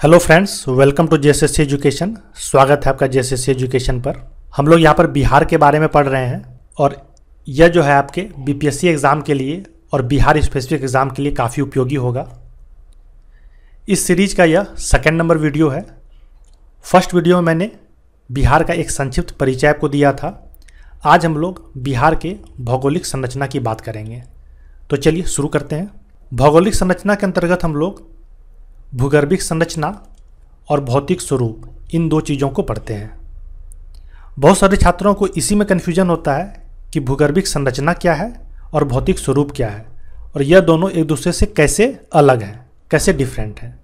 Hello friends, welcome to JSSC education. स्वागत है आपका जेएसएससी एजुकेशन पर। हम लोग यहाँ पर बिहार के बारे में पढ़ रहे हैं और यह जो है आपके बीपीएससी एग्ज़ाम के लिए और बिहार स्पेसिफिक एग्ज़ाम के लिए काफ़ी उपयोगी होगा। इस सीरीज का यह सेकंड नंबर वीडियो है। फर्स्ट वीडियो में मैंने बिहार का एक संक्षिप्त परिचय आपको दिया था। आज हम लोग बिहार के भौगोलिक संरचना की बात करेंगे। तो चलिए शुरू करते हैं। भौगोलिक संरचना के अंतर्गत हम लोग भूगर्भिक संरचना और भौतिक स्वरूप इन दो चीज़ों को पढ़ते हैं। बहुत सारे छात्रों को इसी में कन्फ्यूजन होता है कि भूगर्भिक संरचना क्या है और भौतिक स्वरूप क्या है, और यह दोनों एक दूसरे से कैसे अलग हैं, कैसे डिफरेंट हैं।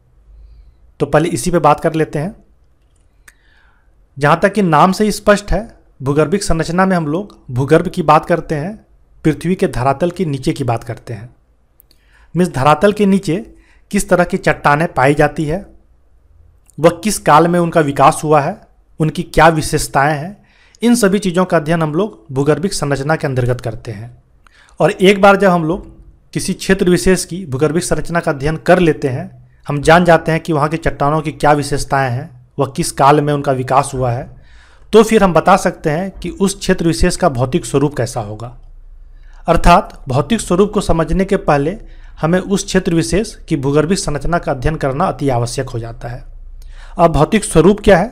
तो पहले इसी पे बात कर लेते हैं। जहाँ तक कि नाम से ही स्पष्ट है, भूगर्भिक संरचना में हम लोग भूगर्भ की बात करते हैं, पृथ्वी के धरातल के नीचे की बात करते हैं। मीन्स धरातल के नीचे किस तरह की चट्टानें पाई जाती है, वह किस काल में उनका विकास हुआ है, उनकी क्या विशेषताएं हैं, इन सभी चीज़ों का अध्ययन हम लोग भूगर्भिक संरचना के अंतर्गत करते हैं। और एक बार जब हम लोग किसी क्षेत्र विशेष की भूगर्भिक संरचना का अध्ययन कर लेते हैं, हम जान जाते हैं कि वहाँ की चट्टानों की क्या विशेषताएं हैं, वह किस काल में उनका विकास हुआ है, तो फिर हम बता सकते हैं कि उस क्षेत्र विशेष का भौतिक स्वरूप कैसा होगा। अर्थात भौतिक स्वरूप को समझने के पहले हमें उस क्षेत्र विशेष की भूगर्भिक संरचना का अध्ययन करना अति आवश्यक हो जाता है। अब भौतिक स्वरूप क्या है?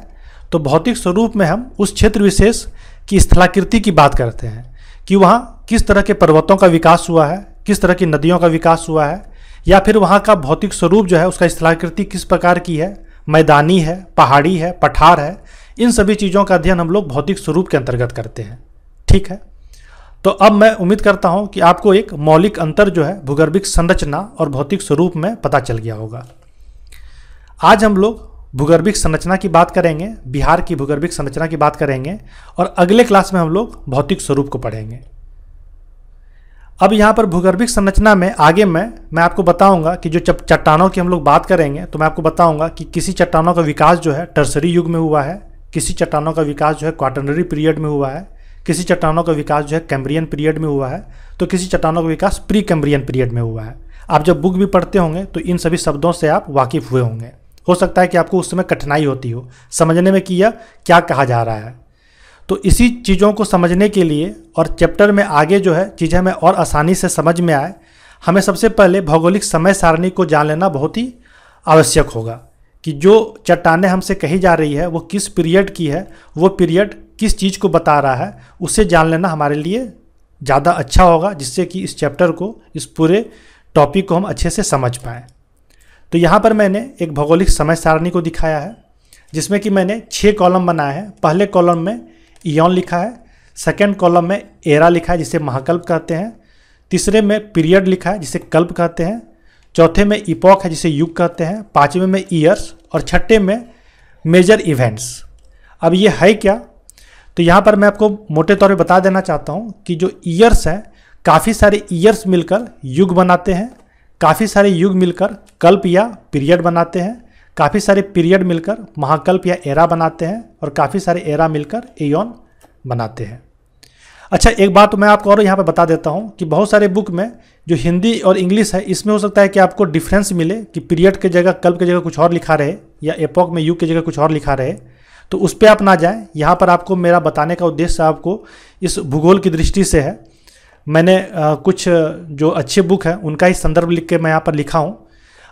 तो भौतिक स्वरूप में हम उस क्षेत्र विशेष की स्थलाकृति की बात करते हैं कि वहाँ किस तरह के पर्वतों का विकास हुआ है, किस तरह की नदियों का विकास हुआ है, या फिर वहाँ का भौतिक स्वरूप जो है उसका स्थलाकृति किस प्रकार की है, मैदानी है, पहाड़ी है, पठार है। इन सभी चीज़ों का अध्ययन हम लोग भौतिक स्वरूप के अंतर्गत करते हैं। ठीक है, तो अब मैं उम्मीद करता हूं कि आपको एक मौलिक अंतर जो है भूगर्भिक संरचना और भौतिक स्वरूप में पता चल गया होगा। आज हम लोग भूगर्भिक संरचना की बात करेंगे, बिहार की भूगर्भिक संरचना की बात करेंगे, और अगले क्लास में हम लोग भौतिक स्वरूप को पढ़ेंगे। अब यहाँ पर भूगर्भिक संरचना में आगे मैं आपको बताऊंगा कि जो चट्टानों की हम लोग बात करेंगे, तो मैं आपको बताऊंगा कि किसी चट्टानों का विकास जो है टर्सरी युग में हुआ है, किसी चट्टानों का विकास जो है क्वाटरनरी पीरियड में हुआ है, किसी चट्टानों का विकास जो है कैम्ब्रियन पीरियड में हुआ है, तो किसी चट्टानों का विकास प्री कैम्ब्रियन पीरियड में हुआ है। आप जब बुक भी पढ़ते होंगे तो इन सभी शब्दों से आप वाकिफ हुए होंगे। हो सकता है कि आपको उस समय कठिनाई होती हो समझने में कि यह क्या कहा जा रहा है। तो इसी चीज़ों को समझने के लिए और चैप्टर में आगे जो है चीज़ें हमें और आसानी से समझ में आए, हमें सबसे पहले भौगोलिक समय सारणी को जान लेना बहुत ही आवश्यक होगा कि जो चट्टानें हमसे कही जा रही है वो किस पीरियड की है, वो पीरियड किस चीज़ को बता रहा है, उसे जान लेना हमारे लिए ज़्यादा अच्छा होगा, जिससे कि इस चैप्टर को, इस पूरे टॉपिक को हम अच्छे से समझ पाएँ। तो यहाँ पर मैंने एक भौगोलिक समय सारणी को दिखाया है, जिसमें कि मैंने 6 कॉलम बनाए हैं। पहले कॉलम में इयॉन लिखा है, सेकेंड कॉलम में एरा लिखा है जिसे महाकल्प कहते हैं, तीसरे में पीरियड लिखा है जिसे कल्प कहते हैं, चौथे में इपॉक है जिसे युग कहते हैं, पाँचवें में ईयर्स, और छठे में मेजर इवेंट्स। अब ये है क्या? तो यहाँ पर मैं आपको मोटे तौर पे बता देना चाहता हूँ कि जो ईयर्स हैं, काफ़ी सारे ईयर्स मिलकर युग बनाते हैं, काफ़ी सारे युग मिलकर कल्प या पीरियड बनाते हैं, काफ़ी सारे पीरियड मिलकर महाकल्प या एरा बनाते हैं, और काफ़ी सारे एरा मिलकर एयॉन बनाते हैं। अच्छा, एक बात मैं आपको और यहाँ पे बता देता हूँ कि बहुत सारे बुक में जो हिंदी और इंग्लिश है, इसमें हो सकता है कि आपको डिफरेंस मिले कि पीरियड की जगह कल्प की जगह कुछ और लिखा रहे, या एपोक में युग की जगह कुछ और लिखा रहे। तो उस पर आप ना जाएं। यहाँ पर आपको मेरा बताने का उद्देश्य आपको इस भूगोल की दृष्टि से है। मैंने कुछ जो अच्छे बुक हैं उनका ही संदर्भ लिख के मैं यहाँ पर लिखा हूँ।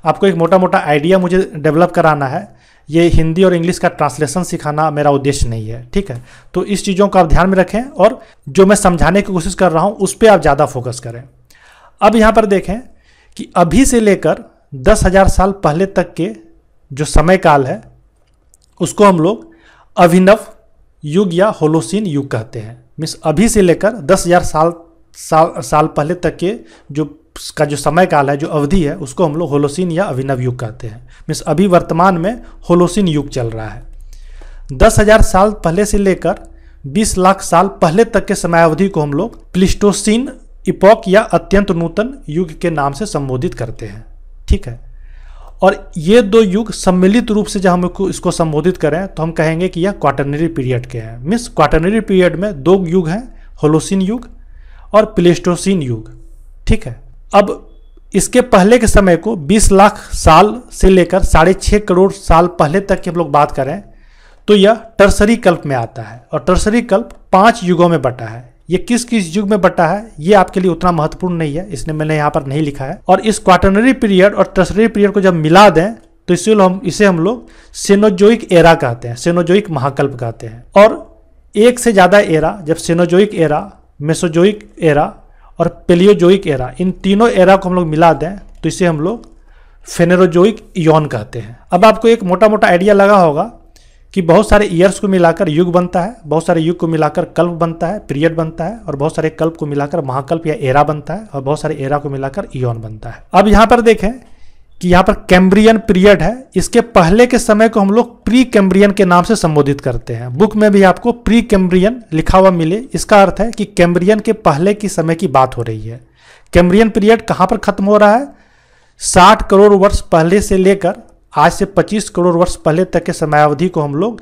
आपको एक मोटा मोटा आइडिया मुझे डेवलप कराना है। ये हिंदी और इंग्लिश का ट्रांसलेशन सिखाना मेरा उद्देश्य नहीं है। ठीक है, तो इस चीज़ों को आप ध्यान में रखें, और जो मैं समझाने की कोशिश कर रहा हूँ उस पर आप ज़्यादा फोकस करें। अब यहाँ पर देखें कि अभी से लेकर 10,000 साल पहले तक के जो समय काल है उसको हम लोग अभिनव युग या होलोसीन युग कहते हैं। मीन्स अभी से लेकर 10,000 साल पहले तक के जो समय काल है, जो अवधि है, उसको हम लोग होलोसीन या अभिनव युग कहते हैं। मीन्स अभी वर्तमान में होलोसीन युग चल रहा है। 10,000 साल पहले से लेकर 20 लाख साल पहले तक के समयावधि को हम लोग प्लीस्टोसीन इपॉक या अत्यंत नूतन युग के नाम से संबोधित करते हैं। ठीक है, और ये दो युग सम्मिलित रूप से जब हम इसको संबोधित करें तो हम कहेंगे कि यह क्वाटरनरी पीरियड के हैं। मीन्स क्वाटरनरी पीरियड में 2 युग हैं, होलोसीन युग और प्लेस्टोसीन युग। ठीक है, अब इसके पहले के समय को 20 लाख साल से लेकर 6.5 करोड़ साल पहले तक की हम लोग बात करें तो यह टर्सरी कल्प में आता है। और टर्सरी कल्प 5 युगों में बटा है। ये किस किस युग में बटा है ये आपके लिए उतना महत्वपूर्ण नहीं है, इसने मैंने यहाँ पर नहीं लिखा है। और इस क्वाटरनरी पीरियड और टर्सरी पीरियड को जब मिला दें तो इसे हम लोग सेनोजोइक एरा कहते हैं, सेनोजोइक महाकल्प कहते हैं। और एक से ज़्यादा एरा, जब सेनोजोइक एरा, मेसोजोइक एरा और पेलियोजोइक एरा, इन तीनों एरा को हम लोग मिला दें तो इसे हम लोग फेनेरोजोइक इयॉन कहते हैं। अब आपको एक मोटा मोटा आइडिया लगा होगा कि बहुत सारे ईयर्स को मिलाकर युग बनता है, बहुत सारे युग को मिलाकर कल्प बनता है, पीरियड बनता है, और बहुत सारे कल्प को मिलाकर महाकल्प या एरा बनता है, और बहुत सारे एरा को मिलाकर इयॉन बनता है। अब यहाँ पर देखें कि यहाँ पर कैम्ब्रियन पीरियड है, इसके पहले के समय को हम लोग प्री कैम्ब्रियन के नाम से संबोधित करते हैं। बुक में भी आपको प्री कैम्ब्रियन लिखा हुआ मिले, इसका अर्थ है कि कैम्ब्रियन के पहले की समय की बात हो रही है। कैम्ब्रियन पीरियड कहाँ पर खत्म हो रहा है? 60 करोड़ वर्ष पहले से लेकर आज से 25 करोड़ वर्ष पहले तक के समयावधि को हम लोग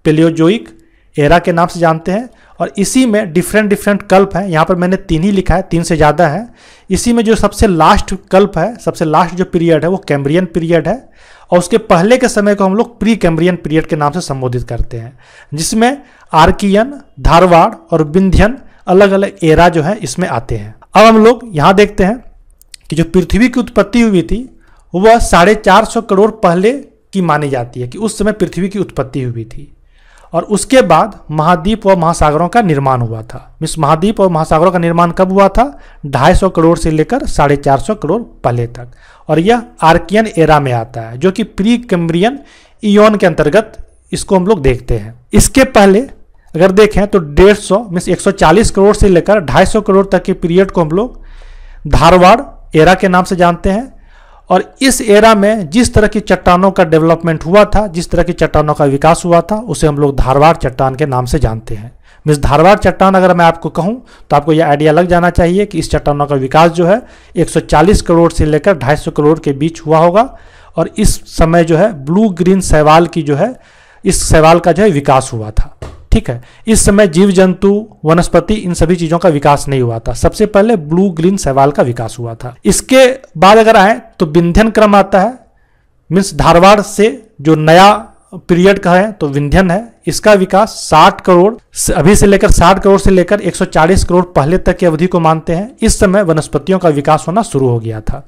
पेलियोजोइक एरा के नाम से जानते हैं। और इसी में डिफरेंट कल्प हैं, यहाँ पर मैंने 3 ही लिखा है, 3 से ज़्यादा है। इसी में जो सबसे लास्ट कल्प है, सबसे लास्ट जो पीरियड है वो कैम्ब्रियन पीरियड है, और उसके पहले के समय को हम लोग प्री कैम्ब्रियन पीरियड के नाम से संबोधित करते हैं, जिसमें आर्कियन, धारवाड़ और विंध्यन अलग अलग एरा जो है इसमें आते हैं। अब हम लोग यहाँ देखते हैं कि जो पृथ्वी की उत्पत्ति हुई थी वह 450 करोड़ पहले की मानी जाती है कि उस समय पृथ्वी की उत्पत्ति हुई थी। और उसके बाद महाद्वीप और महासागरों का निर्माण हुआ था। मिस महाद्वीप और महासागरों का निर्माण कब हुआ था? 250 करोड़ से लेकर 450 करोड़ पहले तक। और यह आर्कियन एरा में आता है, जो कि प्री कैम्ब्रियन इयॉन के अंतर्गत इसको हम लोग देखते हैं। इसके पहले अगर देखें तो 150 मीन्स 140 करोड़ से लेकर 250 करोड़ तक के पीरियड को हम लोग धारवाड़ एरा के नाम से जानते हैं। और इस एरा में जिस तरह की चट्टानों का डेवलपमेंट हुआ था, जिस तरह की चट्टानों का विकास हुआ था, उसे हम लोग धारवाड़ चट्टान के नाम से जानते हैं। मीन्स धारवाड़ चट्टान अगर मैं आपको कहूं तो आपको यह आइडिया लग जाना चाहिए कि इस चट्टानों का विकास जो है 140 करोड़ से लेकर 250 करोड़ के बीच हुआ होगा। और इस समय जो है ब्लू ग्रीन शैवाल की जो है, इस शैवाल का जो है विकास हुआ था। ठीक है, इस समय जीव जंतु, वनस्पति, इन सभी चीजों का विकास नहीं हुआ था। सबसे पहले ब्लू ग्रीन शैवाल का विकास हुआ था। इसके बाद अगर आए तो विंध्यन क्रम आता है। मीन्स धारवाड़ से जो नया पीरियड का है तो विंध्यन है। इसका विकास 60 करोड़ अभी से लेकर 60 करोड़ से लेकर 140 करोड़ पहले तक की अवधि को मानते हैं। इस समय वनस्पतियों का विकास होना शुरू हो गया था।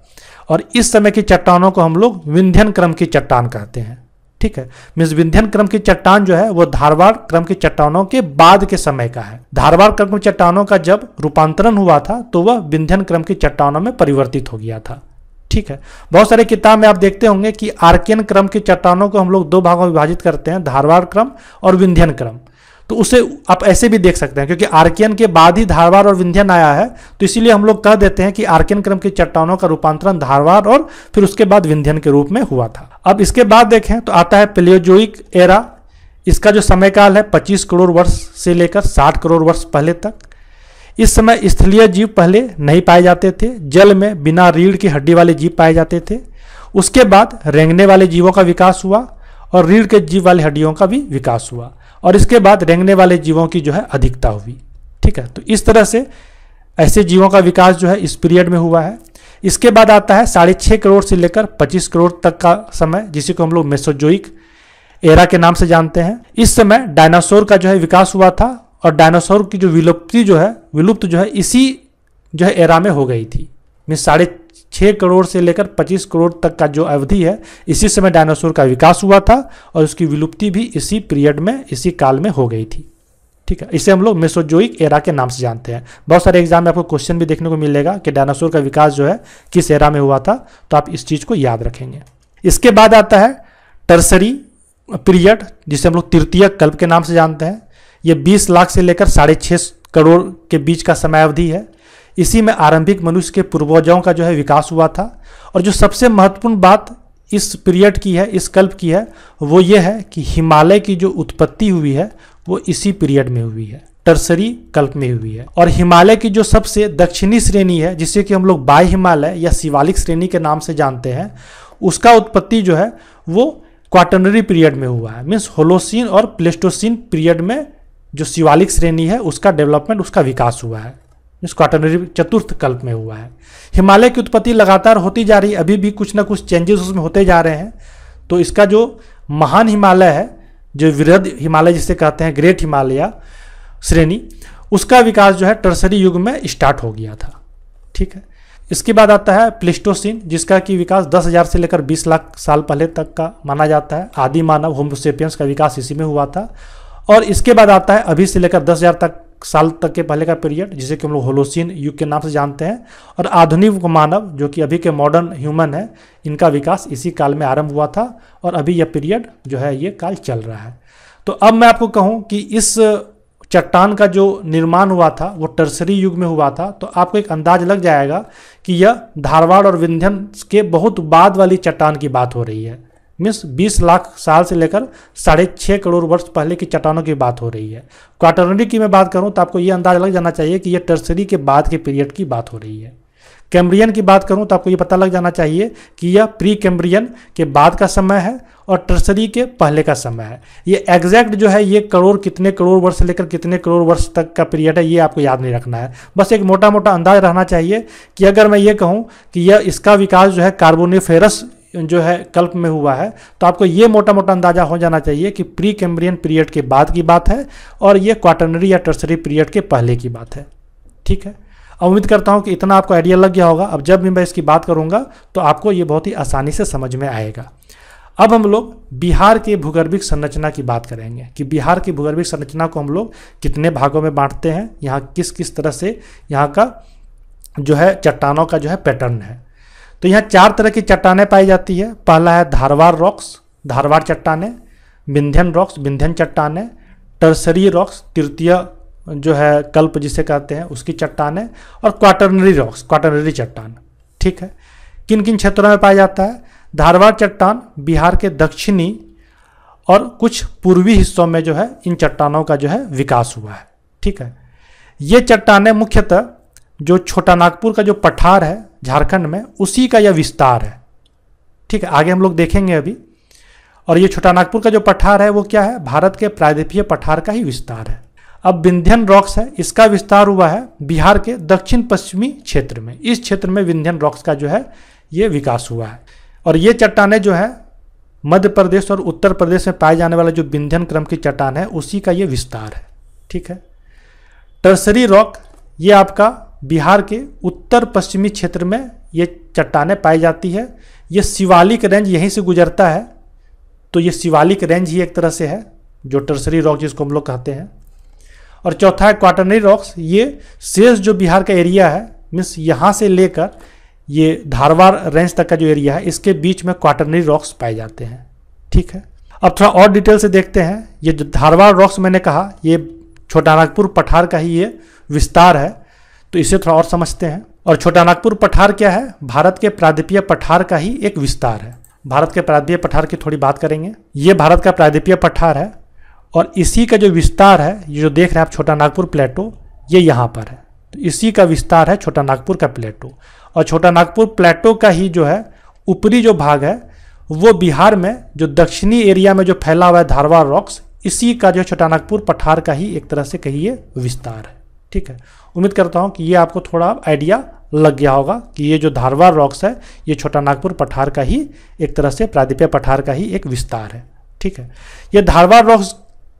और इस समय की चट्टानों को हम लोग विंध्यन क्रम की चट्टान कहते हैं। ठीक है, मीन्स विंध्यन क्रम की चट्टान जो है वो धारवाड़ क्रम की चट्टानों के बाद के समय का है। धारवाड़ क्रम की चट्टानों का जब रूपांतरण हुआ था तो वह विंध्यन क्रम की चट्टानों में परिवर्तित हो गया था। ठीक है, बहुत सारे किताब में आप देखते होंगे कि आर्कियन क्रम की चट्टानों को हम लोग 2 भागों में विभाजित करते हैं, धारवाड़ क्रम और विंध्यन क्रम। तो उसे आप ऐसे भी देख सकते हैं, क्योंकि आर्कियन के बाद ही धारवाड़ और विंध्यन आया है, तो इसीलिए हम लोग कह देते हैं कि आर्कियन क्रम की चट्टानों का रूपांतरण धारवाड़ और फिर उसके बाद विंध्यन के रूप में हुआ था। अब इसके बाद देखें तो आता है पेलियोजोइक एरा। इसका जो समय काल है 25 करोड़ वर्ष से लेकर 60 करोड़ वर्ष पहले तक। इस समय स्थलीय जीव पहले नहीं पाए जाते थे, जल में बिना रीढ़ की हड्डी वाले जीव पाए जाते थे। उसके बाद रेंगने वाले जीवों का विकास हुआ और रीढ़ के जीव वाले हड्डियों का भी विकास हुआ। और इसके बाद रेंगने वाले जीवों की जो है अधिकता हुई। ठीक है, तो इस तरह से ऐसे जीवों का विकास जो है इस पीरियड में हुआ है। इसके बाद आता है 6.5 करोड़ से लेकर 25 करोड़ तक का समय, जिसे को हम लोग मेसोजोइक एरा के नाम से जानते हैं। इस समय डायनासोर का जो है विकास हुआ था और डायनासोर की जो विलुप्त जो है इसी जो है एरा में हो गई थी। मीन्स 6.5 करोड़ से लेकर 25 करोड़ तक का जो अवधि है, इसी समय डायनासोर का विकास हुआ था और उसकी विलुप्ति भी इसी पीरियड में, इसी काल में हो गई थी। ठीक है, इसे हम लोग मेसोजोइक एरा के नाम से जानते हैं। बहुत सारे एग्जाम में आपको क्वेश्चन भी देखने को मिलेगा कि डायनासोर का विकास जो है किस एरा में हुआ था, तो आप इस चीज को याद रखेंगे। इसके बाद आता है टर्सरी पीरियड, जिसे हम लोग तृतीय कल्प के नाम से जानते हैं। ये 20 लाख से लेकर 6.5 करोड़ के बीच का समयावधि है। इसी में आरंभिक मनुष्य के पूर्वजों का जो है विकास हुआ था। और जो सबसे महत्वपूर्ण बात इस पीरियड की है, इस कल्प की है, वो ये है कि हिमालय की जो उत्पत्ति हुई है वो इसी पीरियड में हुई है, टर्सरी कल्प में हुई है। और हिमालय की जो सबसे दक्षिणी श्रेणी है, जिसे कि हम लोग बाह्य हिमालय या शिवालिक श्रेणी के नाम से जानते हैं, उसका उत्पत्ति जो है वो क्वाटरनरी पीरियड में हुआ है। मीन्स होलोसीन और प्लेस्टोसीन पीरियड में जो शिवालिक श्रेणी है उसका डेवलपमेंट, उसका विकास हुआ है। इस क्वाटरनरी चतुर्थ कल्प में हुआ है। हिमालय की उत्पत्ति लगातार होती जा रही है, अभी भी कुछ ना कुछ चेंजेस उसमें होते जा रहे हैं। तो इसका जो महान हिमालय है, जो वृहद हिमालय जिसे कहते हैं, ग्रेट हिमालय श्रेणी, उसका विकास जो है टर्सरी युग में स्टार्ट हो गया था। ठीक है। इसके बाद आता है प्लेस्टोसीन, जिसका कि विकास 10,000 से लेकर 20 लाख साल पहले तक का माना जाता है। आदि मानव होमो सेपियंस का विकास इसी में हुआ था। और इसके बाद आता है अभी से लेकर 10,000 साल तक के पहले का पीरियड, जिसे कि हम लोग होलोसीन युग के नाम से जानते हैं। और आधुनिक मानव, जो कि अभी के मॉडर्न ह्यूमन है, इनका विकास इसी काल में आरंभ हुआ था और अभी यह पीरियड जो है ये काल चल रहा है। तो अब मैं आपको कहूँ कि इस चट्टान का जो निर्माण हुआ था वो टर्सरी युग में हुआ था, तो आपको एक अंदाज लग जाएगा कि यह धारवाड़ और विंध्यन के बहुत बाद वाली चट्टान की बात हो रही है। मीन्स 20 लाख साल से लेकर 6.5 करोड़ वर्ष पहले की चट्टानों की बात हो रही है। क्वाटरनरी की मैं बात करूं तो आपको यह अंदाजा लग जाना चाहिए कि यह टर्सरी के बाद के पीरियड की बात हो रही है। कैम्ब्रियन की बात करूं तो आपको यह पता लग जाना चाहिए कि यह प्री कैम्ब्रियन के बाद का समय है और टर्सरी के पहले का समय है। ये एग्जैक्ट जो है ये कितने करोड़ वर्ष से लेकर कितने करोड़ वर्ष तक का पीरियड है, ये आपको याद नहीं रखना है। बस एक मोटा मोटा अंदाज रहना चाहिए कि अगर मैं ये कहूँ कि यह इसका विकास जो है कार्बोनिफेरस जो है कल्प में हुआ है, तो आपको ये मोटा मोटा अंदाजा हो जाना चाहिए कि प्री कैम्ब्रियन पीरियड के बाद की बात है और ये क्वाटरनरी या टर्सरी पीरियड के पहले की बात है। ठीक है। उम्मीद करता हूँ कि इतना आपको आइडिया लग गया होगा। अब जब भी मैं इसकी बात करूँगा तो आपको ये बहुत ही आसानी से समझ में आएगा। अब हम लोग बिहार के भूगर्भिक संरचना की बात करेंगे कि बिहार की भूगर्भिक संरचना को हम लोग कितने भागों में बांटते हैं, यहाँ किस किस तरह से यहाँ का जो है चट्टानों का जो है पैटर्न है। तो यहाँ 4 तरह की चट्टानें पाई जाती है। पहला है धारवाड़ रॉक्स, धारवाड़ चट्टानें, विंध्यन रॉक्स, विंध्यन चट्टानें, टर्सरी रॉक्स, तृतीय जो है कल्प जिसे कहते हैं उसकी चट्टानें, और क्वाटरनरी रॉक्स, क्वाटरनरी चट्टान। ठीक है। किन किन क्षेत्रों में पाया जाता है? धारवाड़ चट्टान बिहार के दक्षिणी और कुछ पूर्वी हिस्सों में जो है इन चट्टानों का जो है विकास हुआ है। ठीक है। ये चट्टानें मुख्यतः जो छोटा नागपुर का जो पठार है झारखंड में, उसी का यह विस्तार है। ठीक है। आगे हम लोग देखेंगे अभी। और ये छोटा नागपुर का जो पठार है वो क्या है? भारत के प्रायद्वीपीय पठार का ही विस्तार है। अब विंध्यन रॉक्स है, इसका विस्तार हुआ है बिहार के दक्षिण पश्चिमी क्षेत्र में। इस क्षेत्र में विंध्यन रॉक्स का जो है ये विकास हुआ है। और ये चट्टानें जो है मध्य प्रदेश और उत्तर प्रदेश में पाए जाने वाला जो विंध्यन क्रम की चट्टान है उसी का ये विस्तार है। ठीक है। टर्सरी रॉक ये आपका बिहार के उत्तर पश्चिमी क्षेत्र में ये चट्टानें पाई जाती है। ये शिवालिक रेंज यहीं से गुजरता है, तो ये शिवालिक रेंज ही एक तरह से है जो टर्सरी रॉक जिसको हम लोग कहते हैं। और चौथा है क्वाटरनरी रॉक्स, ये शेष जो बिहार का एरिया है, मीन्स यहाँ से लेकर ये धारवाड़ रेंज तक का जो एरिया है, इसके बीच में क्वाटरनरी रॉक्स पाए जाते हैं। ठीक है। अब थोड़ा और डिटेल से देखते हैं। ये जो धारवाड़ रॉक्स मैंने कहा, ये छोटा नागपुर पठार का ही ये विस्तार है, तो इसे थोड़ा और समझते हैं। और छोटा नागपुर पठार क्या है? भारत के प्रायद्वीपीय पठार का ही एक विस्तार है। भारत के प्रायद्वीपीय पठार की थोड़ी बात करेंगे। ये भारत का प्रायद्वीपीय पठार है और इसी का जो विस्तार है, ये जो देख रहे हैं आप छोटा नागपुर प्लेटो, ये यहाँ पर है। तो इसी का विस्तार है छोटा नागपुर का प्लेटो। और छोटा नागपुर प्लेटो का ही जो है ऊपरी जो भाग है वो बिहार में जो दक्षिणी एरिया में जो फैला हुआ है धारवाड़ रॉक्स, इसी का जो छोटा नागपुर पठार का ही एक तरह से कहिए विस्तार है। ठीक है। उम्मीद करता हूँ कि ये आपको थोड़ा आइडिया लग गया होगा कि ये जो धारवाड़ रॉक्स है ये छोटा नागपुर पठार का ही एक तरह से प्रायद्वीपीय पठार का ही एक विस्तार है। ठीक है। ये धारवाड़ रॉक्स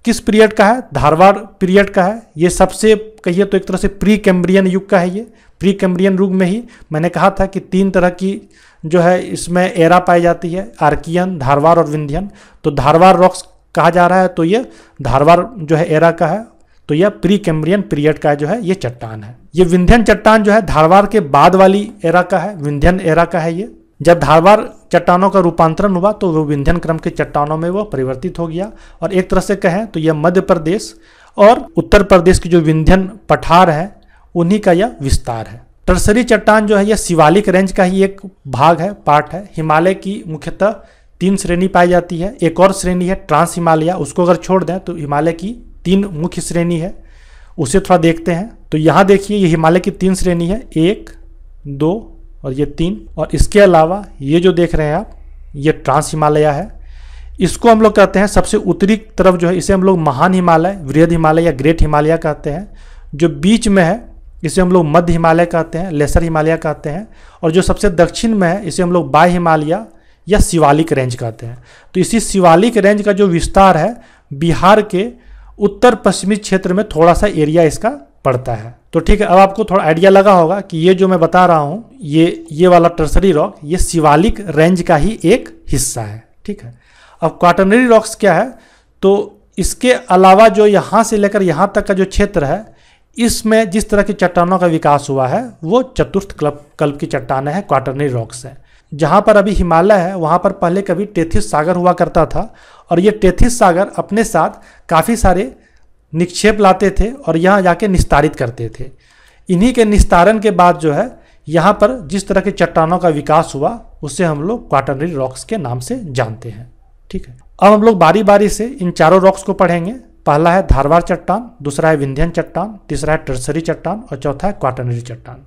किस पीरियड का है? धारवाड़ पीरियड का है। ये सबसे कहिए तो एक तरह से प्री कैम्ब्रियन युग का है। ये प्री कैम्ब्रियन युग में ही मैंने कहा था कि 3 तरह की जो है इसमें एरा पाई जाती है, आर्कियन, धारवाड़ और विंध्यन। तो धारवाड़ रॉक्स कहा जा रहा है, तो ये धारवाड़ जो है एरा का है, तो यह प्री कैम्ब्रियन पीरियड का जो है ये चट्टान है। ये विंध्यन चट्टान जो है धारवाड़ के बाद वाली एरा का है, विंध्यन एरा का है। ये जब धारवाड़ चट्टानों का रूपांतरण हुआ तो वो विंध्यन क्रम के चट्टानों में वो परिवर्तित हो गया। और एक तरह से कहें तो यह मध्य प्रदेश और उत्तर प्रदेश की जो विंध्यन पठार है उन्हीं का यह विस्तार है। टर्सरी चट्टान जो है यह शिवालिक रेंज का ही एक भाग है, पार्ट है। हिमालय की मुख्यतः 3 श्रेणी पाई जाती है। एक और श्रेणी है ट्रांस हिमालय, उसको अगर छोड़ दें तो हिमालय की 3 मुख्य श्रेणी है, उसे थोड़ा देखते हैं। तो यहाँ देखिए ये हिमालय की 3 श्रेणी है, 1, 2 और ये 3। और इसके अलावा ये जो देख रहे हैं आप, ये ट्रांस हिमालय है। इसको हम लोग कहते हैं सबसे उत्तरी तरफ जो है इसे हम लोग महान हिमालय, वृहद हिमालय या ग्रेट हिमालय कहते हैं। जो बीच में है इसे हम लोग मध्य हिमालय कहते हैं, लेसर हिमालय कहते हैं, और जो सबसे दक्षिण में है इसे हम लोग बाह्य हिमालय या शिवालिक रेंज कहते हैं। तो इसी शिवालिक रेंज का जो विस्तार है बिहार के उत्तर पश्चिमी क्षेत्र में थोड़ा सा एरिया इसका पड़ता है। तो ठीक है, अब आपको थोड़ा आइडिया लगा होगा कि ये जो मैं बता रहा हूँ ये वाला टर्सरी रॉक ये शिवालिक रेंज का ही एक हिस्सा है। ठीक है, अब क्वाटरनरी रॉक्स क्या है, तो इसके अलावा जो यहाँ से लेकर यहाँ तक का जो क्षेत्र है इसमें जिस तरह की चट्टानों का विकास हुआ है वो चतुर्थ कल्प की चट्टानें हैं, क्वाटरनरी रॉक्स हैं। जहाँ पर अभी हिमालय है वहाँ पर पहले कभी टेथिस सागर हुआ करता था, और ये टेथिस सागर अपने साथ काफ़ी सारे निक्षेप लाते थे और यहाँ जाके निस्तारित करते थे। इन्हीं के निस्तारण के बाद जो है यहाँ पर जिस तरह की चट्टानों का विकास हुआ उसे हम लोग क्वाटरनरी रॉक्स के नाम से जानते हैं। ठीक है, अब हम लोग बारी बारी से इन चारों रॉक्स को पढ़ेंगे। पहला है धारवाड़ चट्टान, दूसरा है विंध्यन चट्टान, तीसरा है टर्सरी चट्टान और चौथा है क्वाटरनरी चट्टान।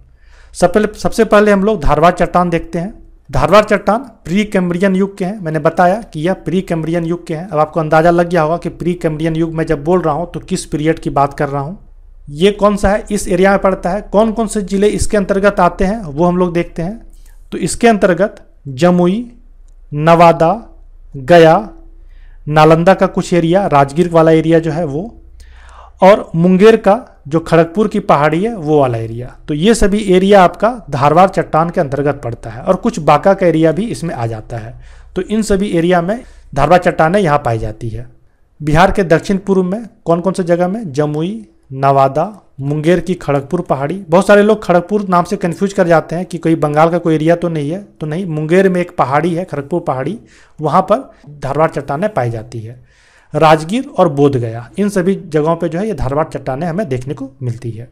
सबसे पहले हम लोग धारवाड़ चट्टान देखते हैं। धारवाड़ चट्टान प्री कैम्ब्रियन युग के हैं। मैंने बताया कि यह प्री कैम्ब्रियन युग के हैं। अब आपको अंदाजा लग गया होगा कि प्री कैम्ब्रियन युग में जब बोल रहा हूँ तो किस पीरियड की बात कर रहा हूँ। ये कौन सा है, इस एरिया में पड़ता है। कौन कौन से जिले इसके अंतर्गत आते हैं वो हम लोग देखते हैं। तो इसके अंतर्गत जमुई, नवादा, गया, नालंदा का कुछ एरिया, राजगीर वाला एरिया जो है वो, और मुंगेर का जो खड़गपुर की पहाड़ी है वो वाला एरिया। तो ये सभी एरिया आपका धारवाड़ चट्टान के अंतर्गत पड़ता है, और कुछ बांका का एरिया भी इसमें आ जाता है। तो इन सभी एरिया में धारवाड़ चट्टानें यहाँ पाई जाती है। बिहार के दक्षिण पूर्व में कौन कौन से जगह में, जमुई, नवादा, मुंगेर की खड़गपुर पहाड़ी। बहुत सारे लोग खड़गपुर नाम से कंफ्यूज कर जाते हैं कि कोई बंगाल का कोई एरिया तो नहीं है। तो नहीं, मुंगेर में एक पहाड़ी है खड़गपुर पहाड़ी, वहाँ पर धारवाड़ चट्टानें पाई जाती है। राजगीर और बोधगया, इन सभी जगहों पे जो है ये धारवाड़ चट्टानें हमें देखने को मिलती है।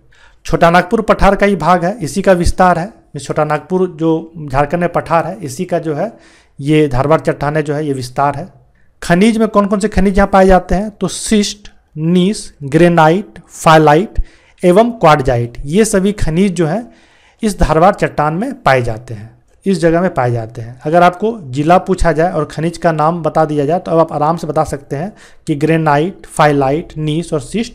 छोटा नागपुर पठार का ही भाग है, इसी का विस्तार है। छोटा नागपुर जो झारखंड में पठार है इसी का जो है ये धारवाड़ चट्टानें जो है ये विस्तार है। खनिज में कौन कौन से खनिज यहाँ पाए जाते हैं, तो सिस्ट, नीस, ग्रेनाइट, फाइलाइट एवं क्वार्टजाइट, ये सभी खनिज जो हैं इस धारवाड़ चट्टान में पाए जाते हैं, इस जगह में पाए जाते हैं। अगर आपको जिला पूछा जाए और खनिज का नाम बता दिया जाए तो अब आप आराम से बता सकते हैं कि ग्रेनाइट, फाइलाइट, नीस और सिस्ट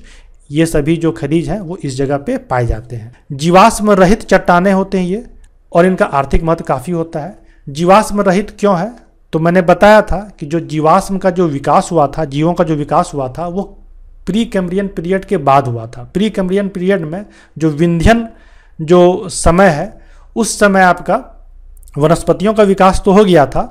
ये सभी जो खनिज हैं वो इस जगह पे पाए जाते हैं। जीवाश्म रहित चट्टानें होते हैं ये, और इनका आर्थिक महत्व काफ़ी होता है। जीवाश्म रहित क्यों है, तो मैंने बताया था कि जो जीवाश्म का जो विकास हुआ था, जीवों का जो विकास हुआ था वो प्री कैम्ब्रियन पीरियड के बाद हुआ था। प्री कैम्ब्रियन पीरियड में जो विंध्यन जो समय है उस समय आपका वनस्पतियों का विकास तो हो गया था,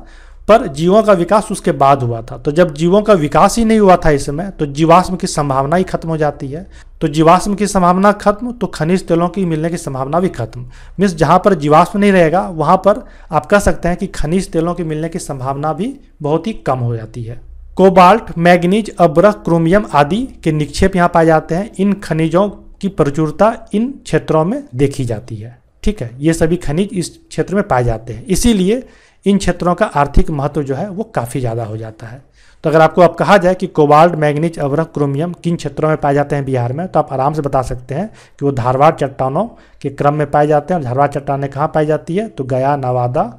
पर जीवों का विकास उसके बाद हुआ था। तो जब जीवों का विकास ही नहीं हुआ था इस समय, तो जीवाश्म की संभावना ही खत्म हो जाती है। तो जीवाश्म की संभावना खत्म तो खनिज तेलों की मिलने की संभावना भी खत्म। मीन्स जहाँ पर जीवाश्म नहीं रहेगा वहाँ पर आप कह सकते हैं कि खनिज तेलों की मिलने की संभावना भी बहुत ही कम हो जाती है। कोबाल्ट, मैग्नीज, अब्रक, क्रोमियम आदि के निक्षेप यहाँ पाए जाते हैं। इन खनिजों की प्रचुरता इन क्षेत्रों में देखी जाती है। ठीक है, ये सभी खनिज इस क्षेत्र में पाए जाते हैं, इसीलिए इन क्षेत्रों का आर्थिक महत्व जो है वो काफ़ी ज़्यादा हो जाता है। तो अगर आपको अब कहा जाए कि कोबाल्ट, मैग्नीज, अब्रक, क्रोमियम किन क्षेत्रों में पाए जाते हैं बिहार में, तो आप आराम से बता सकते हैं कि वो धारवाड़ चट्टानों के क्रम में पाए जाते हैं। और धारवाड़ चट्टानें कहाँ पाई जाती है, तो गया, नवादा,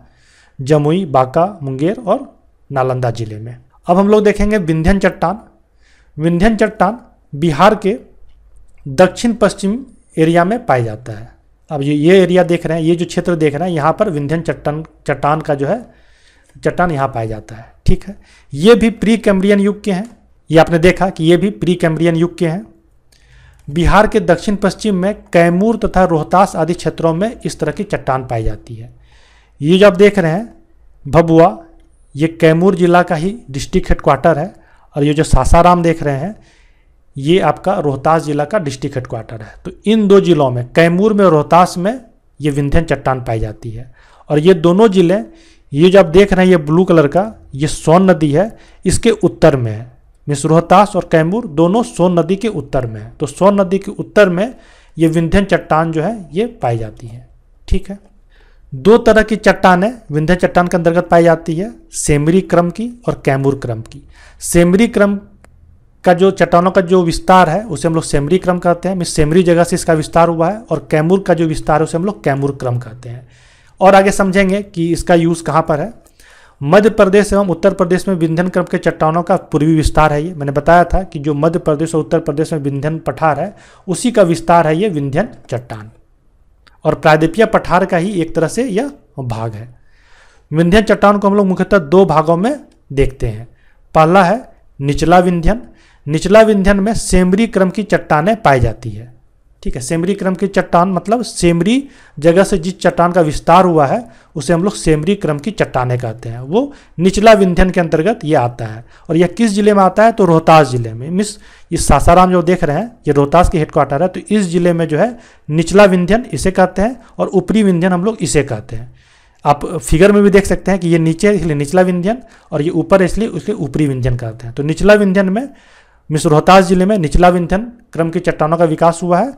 जमुई, बांका, मुंगेर और नालंदा जिले में। अब हम लोग देखेंगे विंध्यन चट्टान। विंध्यन चट्टान बिहार के दक्षिण पश्चिम एरिया में पाया जाता है। अब ये एरिया देख रहे हैं, ये जो क्षेत्र देख रहे हैं, यहाँ पर विंध्यन चट्टान का जो है चट्टान यहाँ पाया जाता है। ठीक है, ये भी प्री कैम्ब्रियन युग के हैं। ये आपने देखा कि ये भी प्री कैम्ब्रियन युग के हैं। बिहार के दक्षिण पश्चिम में कैमूर तथा रोहतास आदि क्षेत्रों में इस तरह की चट्टान पाई जाती है। ये जो आप देख रहे हैं भभुआ, ये कैमूर जिला का ही डिस्ट्रिक्ट हेडक्वार्टर है, और ये जो सासाराम देख रहे हैं ये आपका रोहतास जिला का डिस्ट्रिक्ट हेडक्वार्टर है। तो इन दो जिलों में, कैमूर में और रोहतास में, ये विंध्यन चट्टान पाई जाती है। और ये दोनों जिले, ये जो आप देख रहे हैं ये ब्लू कलर का, ये सोन नदी है, इसके उत्तर में है। मिस रोहतास और कैमूर दोनों सोन नदी के उत्तर में है। तो सोन नदी के उत्तर में ये विंध्यन चट्टान जो है ये पाई जाती है। ठीक है, दो तरह की चट्टानें विंध्यन चट्टान के अंतर्गत पाई जाती है, सेमरी क्रम की और कैमूर क्रम की। सेमरी क्रम का जो चट्टानों का जो विस्तार है उसे हम लोग सेमरी क्रम कहते हैं। सेमरी जगह से इसका विस्तार हुआ है। और कैमूर का जो विस्तार है उसे हम लोग कैमूर क्रम कहते हैं। और आगे समझेंगे कि इसका यूज़ कहाँ पर है। मध्य प्रदेश एवं उत्तर प्रदेश में विंध्यन क्रम के चट्टानों का पूर्वी विस्तार है। ये मैंने बताया था कि जो मध्य प्रदेश और उत्तर प्रदेश में विंध्यन पठार है उसी का विस्तार है ये विंध्यन चट्टान। और प्रायद्वीपीय पठार का ही एक तरह से यह भाग है। विंध्यन चट्टान को हम लोग मुख्यतः दो भागों में देखते हैं। पहला है निचला विंध्यन। निचला विंध्यन में सेमरी क्रम की चट्टानें पाई जाती है। ठीक है, सेमरी क्रम की चट्टान मतलब सेमरी जगह से जिस चट्टान का विस्तार हुआ है उसे हम लोग सेमरी क्रम की चट्टानें कहते हैं। वो निचला विंध्यन के अंतर्गत ये आता है। और यह किस जिले में आता है? तो रोहतास जिले में। मिस इस सासाराम जो देख रहे हैं ये रोहतास की हेडक्वार्टर है, तो इस जिले में जो है निचला विंध्यन इसे कहते हैं और ऊपरी विंध्यन हम लोग इसे कहते हैं। आप फिगर में भी देख सकते हैं कि ये नीचे इसलिए निचला विंध्यन और ये ऊपर इसलिए उसके ऊपरी विंध्यन कहते हैं। तो निचला विंध्यन में मिस रोहतास जिले में निचला विंध्यन क्रम की चट्टानों का विकास हुआ है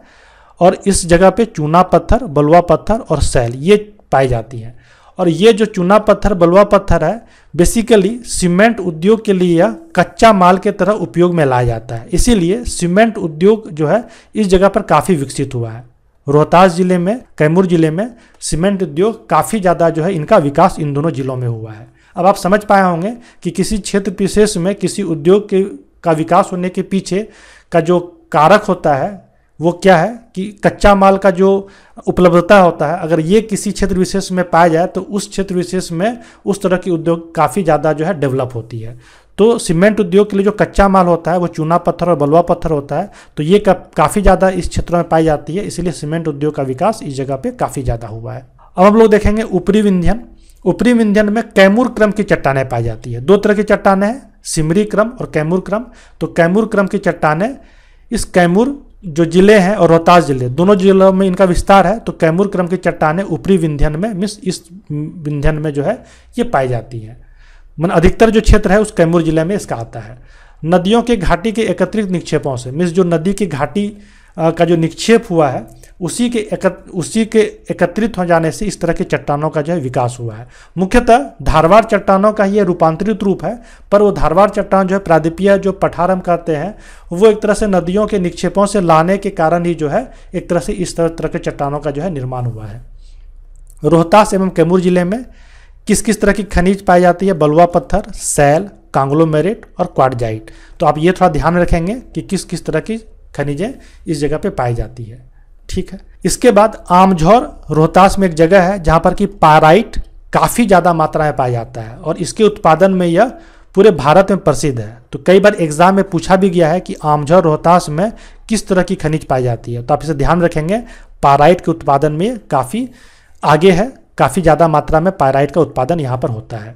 और इस जगह पे चूना पत्थर, बलुआ पत्थर और सैल ये पाई जाती हैं। और ये जो चूना पत्थर, बलुआ पत्थर है बेसिकली सीमेंट उद्योग के लिए यह कच्चा माल के तरह उपयोग में लाया जाता है। इसीलिए सीमेंट उद्योग जो है इस जगह पर काफ़ी विकसित हुआ है। रोहतास जिले में, कैमूर जिले में सीमेंट उद्योग काफ़ी ज़्यादा जो है इनका विकास इन दोनों जिलों में हुआ है। अब आप समझ पाए होंगे कि किसी क्षेत्र विशेष में किसी उद्योग का विकास होने के पीछे का जो कारक होता है वो क्या है कि कच्चा माल का जो उपलब्धता होता है, अगर ये किसी क्षेत्र विशेष में पाया जाए तो उस क्षेत्र विशेष में उस तरह की उद्योग काफ़ी ज़्यादा जो है डेवलप होती है। तो सीमेंट उद्योग के लिए जो कच्चा माल होता है वो चूना पत्थर और बलुआ पत्थर होता है, तो ये काफ़ी ज़्यादा इस क्षेत्र में पाई जाती है। इसीलिए सीमेंट उद्योग का विकास इस जगह पे काफ़ी ज़्यादा हुआ है। अब हम लोग देखेंगे ऊपरी विंध्यन। ऊपरी विंध्यन में कैमूर क्रम की चट्टानें पाई जाती है। दो तरह की चट्टानें हैं, सिमरी क्रम और कैमूर क्रम। तो कैमूर क्रम की चट्टानें इस कैमूर जो जिले हैं और रोहतास जिले दोनों जिलों में इनका विस्तार है, तो कैमूर क्रम की चट्टानें ऊपरी विंध्यन में मिस इस विंध्यन में जो है ये पाई जाती है। मन अधिकतर जो क्षेत्र है उस कैमूर जिले में इसका आता है। नदियों के घाटी के एकत्रित निक्षेपों से मिस जो नदी की घाटी का जो निक्षेप हुआ है उसी के एकत्रित हो जाने से इस तरह की चट्टानों का जो है विकास हुआ है। मुख्यतः धारवाड़ चट्टानों का ये रूपांतरित रूप है, पर वो धारवाड़ चट्टान जो है प्रायद्वीपीय जो पठार हम कहते हैं वो एक तरह से नदियों के निक्षेपों से लाने के कारण ही जो है एक तरह से इस तरह के चट्टानों का जो है निर्माण हुआ है। रोहतास एवं कैमूर जिले में किस किस तरह की खनिज पाई जाती है? बलुआ पत्थर, सैल, कांग्लोमेरेट और क्वार्टजाइट। तो आप ये थोड़ा ध्यान रखेंगे कि किस किस तरह की खनिजें इस जगह पे पाई जाती है। ठीक है, इसके बाद आमझौर रोहतास में एक जगह है जहाँ पर कि पाराइट काफ़ी ज़्यादा मात्रा में पाया जाता है और इसके उत्पादन में यह पूरे भारत में प्रसिद्ध है। तो कई बार एग्जाम में पूछा भी गया है कि आमझौर रोहतास में किस तरह की खनिज पाई जाती है, तो आप इसे ध्यान रखेंगे। पाराइट के उत्पादन में काफ़ी आगे है, काफ़ी ज़्यादा मात्रा में पाराइट का उत्पादन यहाँ पर होता है।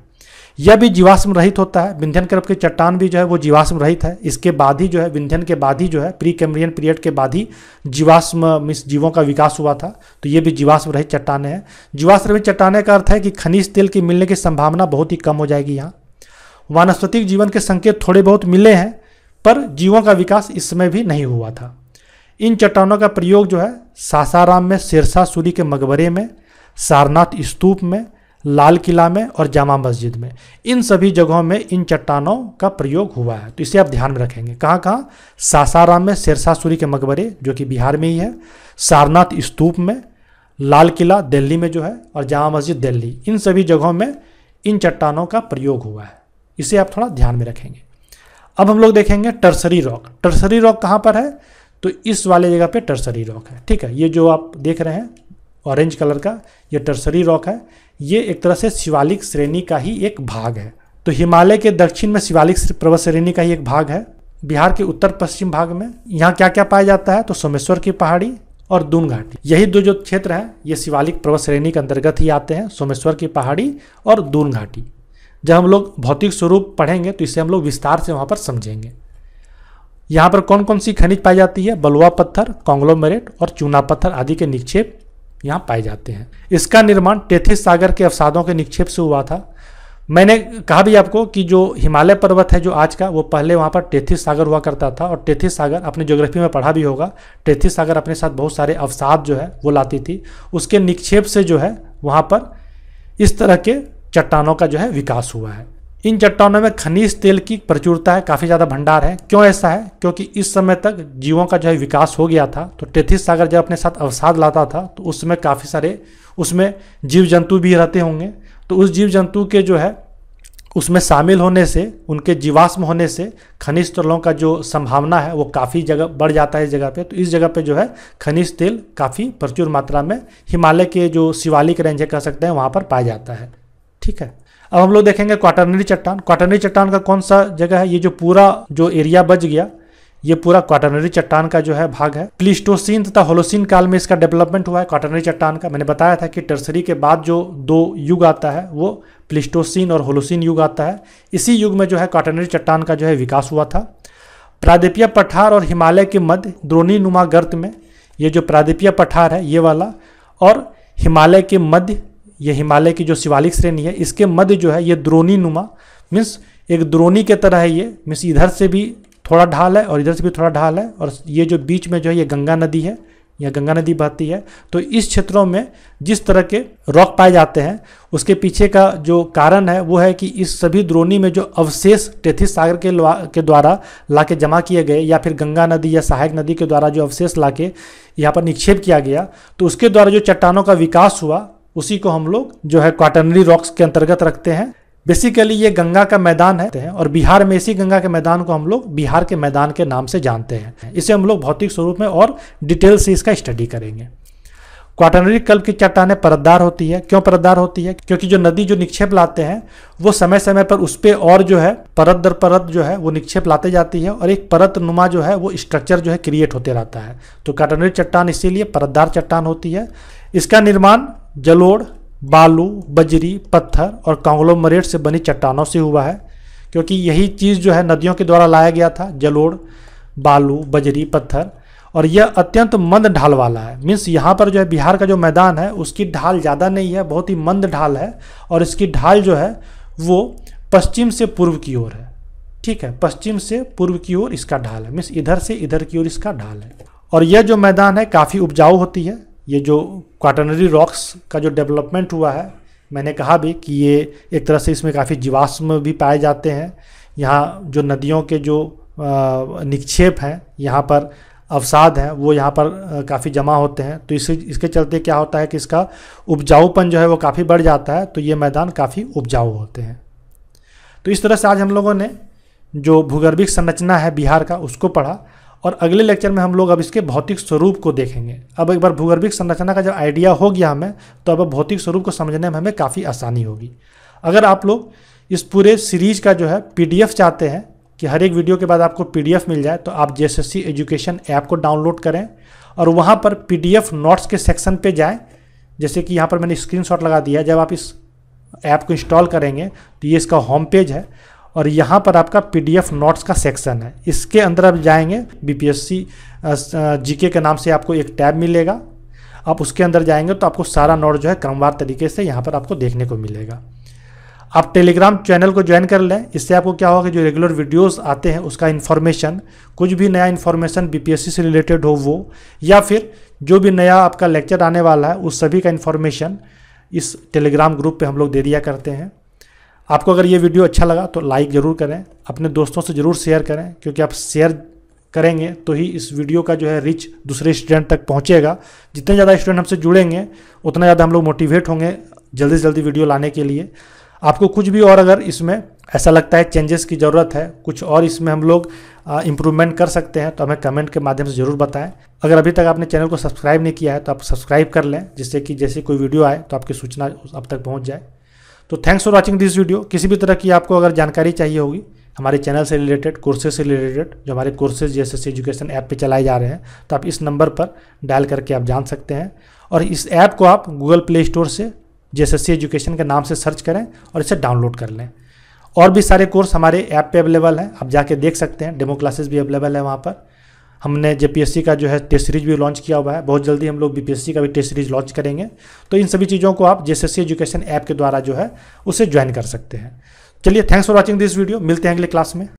यह भी जीवाश्म रहित होता है। विंध्यन क्रम की चट्टान भी जो है वो जीवाश्म रहित है। इसके बाद ही जो है विंध्यन के बाद ही जो है प्री कैम्ब्रियन पीरियड के बाद ही जीवों का विकास हुआ था, तो ये भी जीवाश्म रहित चट्टानें हैं। जीवाश्म रहित चट्टानें का अर्थ है कि खनिज तेल की मिलने की संभावना बहुत ही कम हो जाएगी। यहाँ वानस्पतिक जीवन के संकेत थोड़े बहुत मिले हैं, पर जीवों का विकास इस समय भी नहीं हुआ था। इन चट्टानों का प्रयोग जो है सासाराम में शेरशाह सूरी के मकबरे में, सारनाथ स्तूप में, लाल किला में और जामा मस्जिद में, इन सभी जगहों में इन चट्टानों का प्रयोग हुआ है। तो इसे आप ध्यान में रखेंगे। कहाँ कहाँ? सासाराम में शेरशाह सूरी के मकबरे जो कि बिहार में ही है, सारनाथ स्तूप में, लाल किला दिल्ली में जो है और जामा मस्जिद दिल्ली, इन सभी जगहों में इन चट्टानों का प्रयोग हुआ है। इसे आप थोड़ा ध्यान में रखेंगे। अब हम लोग देखेंगे टर्सरी रॉक। टर्सरी रॉक कहाँ पर है? तो इस वाले जगह पे टर्सरी रॉक है। ठीक है, ये जो आप देख रहे हैं ऑरेंज कलर का, ये टर्सरी रॉक है। ये एक तरह से शिवालिक श्रेणी का ही एक भाग है। तो हिमालय के दक्षिण में शिवालिक पर्वत श्रेणी का ही एक भाग है। बिहार के उत्तर पश्चिम भाग में यहाँ क्या क्या पाया जाता है? तो सोमेश्वर की पहाड़ी और दून घाटी, यही दो जो क्षेत्र हैं ये शिवालिक पर्वत श्रेणी के अंतर्गत ही आते हैं, सोमेश्वर की पहाड़ी और दून घाटी। जब हम लोग भौतिक स्वरूप पढ़ेंगे तो इसे हम लोग विस्तार से वहाँ पर समझेंगे। यहाँ पर कौन कौन सी खनिज पाई जाती है? बलुआ पत्थर, कांग्लोमेरेट और चूना पत्थर आदि के निक्षेप यहाँ पाए जाते हैं। इसका निर्माण टेथिस सागर के अवसादों के निक्षेप से हुआ था। मैंने कहा भी आपको कि जो हिमालय पर्वत है जो आज का, वो पहले वहाँ पर टेथिस सागर हुआ करता था। और टेथिस सागर आपने ज्योग्राफी में पढ़ा भी होगा, टेथिस सागर अपने साथ बहुत सारे अवसाद जो है वो लाती थी। उसके निक्षेप से जो है वहाँ पर इस तरह के चट्टानों का जो है विकास हुआ है। इन चट्टानों में खनिज तेल की प्रचुरता है, काफ़ी ज़्यादा भंडार है। क्यों ऐसा है? क्योंकि इस समय तक जीवों का जो है विकास हो गया था। तो टेथिस सागर जब अपने साथ अवसाद लाता था तो उस समय काफ़ी सारे उसमें जीव जंतु भी रहते होंगे। तो उस जीव जंतु के जो है उसमें शामिल होने से, उनके जीवाश्म होने से खनिज तेलों का जो संभावना है वो काफ़ी जगह बढ़ जाता है इस जगह पे। तो इस जगह पे जो है खनिज तेल काफ़ी प्रचुर मात्रा में हिमालय के जो शिवालिक रेंज है कह सकते हैं वहाँ पर पाया जाता है। ठीक है, अब हम लोग देखेंगे क्वाटरनरी चट्टान। क्वाटरनरी चट्टान का कौन सा जगह है, ये जो पूरा जो एरिया बच गया ये पूरा क्वाटरनरी चट्टान का जो है भाग है। प्लीस्टोसीन तथा होलोसीन काल में इसका डेवलपमेंट हुआ है क्वाटरनरी चट्टान का। मैंने बताया था कि टर्सरी के बाद जो दो युग आता है वो प्लीस्टोसीन और होलोसीन युग आता है। इसी युग में जो है क्वाटरनरी चट्टान का जो है विकास हुआ था। प्रायद्वीपीय पठार और हिमालय के मध्य द्रोणी नुमा गर्त में, ये जो प्रायद्वीपीय पठार है ये वाला और हिमालय के मध्य, ये हिमालय की जो शिवालिक श्रेणी है इसके मध्य जो है ये द्रोणी नुमा, मीन्स एक द्रोणी के तरह है ये, मीन्स इधर से भी थोड़ा ढाल है और इधर से भी थोड़ा ढाल है और ये जो बीच में जो है ये गंगा नदी है, या गंगा नदी बहती है। तो इस क्षेत्रों में जिस तरह के रॉक पाए जाते हैं उसके पीछे का जो कारण है वो है कि इस सभी द्रोणी में जो अवशेष टेथिस सागर के द्वारा लाके जमा किए गए या फिर गंगा नदी या सहायक नदी के द्वारा जो अवशेष लाके यहाँ पर निक्षेप किया गया, तो उसके द्वारा जो चट्टानों का विकास हुआ उसी को हम लोग जो है क्वाटरनरी रॉक्स के अंतर्गत रखते हैं। बेसिकली ये गंगा का मैदान है और बिहार में इसी गंगा के मैदान को हम लोग बिहार के मैदान के नाम से जानते हैं। इसे हम लोग भौतिक स्वरूप में और डिटेल से इसका स्टडी करेंगे। क्वाटरनरी कल्प की चट्टानें परतदार होती है। क्यों परतदार होती है? क्योंकि जो नदी जो निक्षेप लाते हैं वो समय समय पर उस पर और जो है परत दर परत जो है वो निक्षेप लाते जाती है और एक परत नुमा जो है वो स्ट्रक्चर जो है क्रिएट होते रहता है। तो क्वाटरनरी चट्टान इसीलिए परतदार चट्टान होती है। इसका निर्माण जलोढ़, बालू, बजरी, पत्थर और कांग्लोमरेट से बनी चट्टानों से हुआ है, क्योंकि यही चीज़ जो है नदियों के द्वारा लाया गया था, जलोढ़, बालू, बजरी, पत्थर। और यह अत्यंत मंद ढाल वाला है, मीन्स यहाँ पर जो है बिहार का जो मैदान है उसकी ढाल ज़्यादा नहीं है, बहुत ही मंद ढाल है और इसकी ढाल जो है वो पश्चिम से पूर्व की ओर है। ठीक है, पश्चिम से पूर्व की ओर इसका ढाल है, मीन्स इधर से इधर की ओर इसका ढाल है। और यह जो मैदान है काफ़ी उपजाऊ होती है। ये जो क्वाटरनरी रॉक्स का जो डेवलपमेंट हुआ है, मैंने कहा भी कि ये एक तरह से इसमें काफ़ी जीवाश्म भी पाए जाते हैं। यहाँ जो नदियों के जो निक्षेप हैं, यहाँ पर अवसाद हैं, वो यहाँ पर काफ़ी जमा होते हैं। तो इसके चलते क्या होता है कि इसका उपजाऊपन जो है वो काफ़ी बढ़ जाता है, तो ये मैदान काफ़ी उपजाऊ होते हैं। तो इस तरह से आज हम लोगों ने जो भूगर्भिक संरचना है बिहार का उसको पढ़ा और अगले लेक्चर में हम लोग अब इसके भौतिक स्वरूप को देखेंगे। अब एक बार भूगर्भिक संरचना का जब आइडिया हो गया हमें, तो अब भौतिक स्वरूप को समझने में हमें काफ़ी आसानी होगी। अगर आप लोग इस पूरे सीरीज़ का जो है PDF चाहते हैं कि हर एक वीडियो के बाद आपको PDF मिल जाए, तो आप JSSC एजुकेशन ऐप को डाउनलोड करें और वहाँ पर PDF नोट्स के सेक्शन पे जाएं। जैसे कि यहाँ पर मैंने स्क्रीनशॉट लगा दिया। जब आप इस ऐप को इंस्टॉल करेंगे तो ये इसका होम पेज है और यहाँ पर आपका PDF नोट्स का सेक्शन है। इसके अंदर आप जाएंगे, BPSC GK के नाम से आपको एक टैब मिलेगा। आप उसके अंदर जाएंगे तो आपको सारा नोट जो है क्रमवार तरीके से यहाँ पर आपको देखने को मिलेगा। आप टेलीग्राम चैनल को ज्वाइन कर लें। इससे आपको क्या होगा कि जो रेगुलर वीडियोस आते हैं उसका इन्फॉर्मेशन, कुछ भी नया इन्फॉर्मेशन BPSC से रिलेटेड हो वो, या फिर जो भी नया आपका लेक्चर आने वाला है उस सभी का इन्फॉर्मेशन इस टेलीग्राम ग्रुप पे हम लोग दे दिया करते हैं। आपको अगर ये वीडियो अच्छा लगा तो लाइक ज़रूर करें, अपने दोस्तों से ज़रूर शेयर करें, क्योंकि आप शेयर करेंगे तो ही इस वीडियो का जो है रीच दूसरे स्टूडेंट तक पहुंचेगा। जितने ज़्यादा स्टूडेंट हमसे जुड़ेंगे उतना ज़्यादा हम लोग मोटिवेट होंगे जल्दी से जल्दी वीडियो लाने के लिए। आपको कुछ भी और अगर इसमें ऐसा लगता है चेंजेस की ज़रूरत है, कुछ और इसमें हम लोग इम्प्रूवमेंट कर सकते हैं, तो हमें कमेंट के माध्यम से ज़रूर बताएं। अगर अभी तक आपने चैनल को सब्सक्राइब नहीं किया है तो आप सब्सक्राइब कर लें, जिससे कि जैसे कोई वीडियो आए तो आपकी सूचना अब तक पहुँच जाए। तो thanks for watching this video. किसी भी तरह की आपको अगर जानकारी चाहिए होगी हमारे चैनल से रिलेटेड, कोर्सेज से रिलेटेड, जो हमारे कोर्सेज JSSC एजुकेशन ऐप पे चलाए जा रहे हैं, तो आप इस नंबर पर डायल करके आप जान सकते हैं। और इस ऐप को आप गूगल प्ले स्टोर से JSSC एजुकेशन के नाम से सर्च करें और इसे डाउनलोड कर लें। और भी सारे कोर्स हमारे ऐप पे अवेलेबल हैं, आप जाके देख सकते हैं। डेमो क्लासेस भी अवेलेबल है वहाँ पर। हमने JPSC का जो है टेस्ट सीरीज भी लॉन्च किया हुआ है। बहुत जल्दी हम लोग BPSC का भी टेस्ट सीरीज लॉन्च करेंगे। तो इन सभी चीज़ों को आप JSSC एजुकेशन ऐप के द्वारा जो है उसे ज्वाइन कर सकते हैं। चलिए, thanks for watching this video. मिलते हैं अगले क्लास में।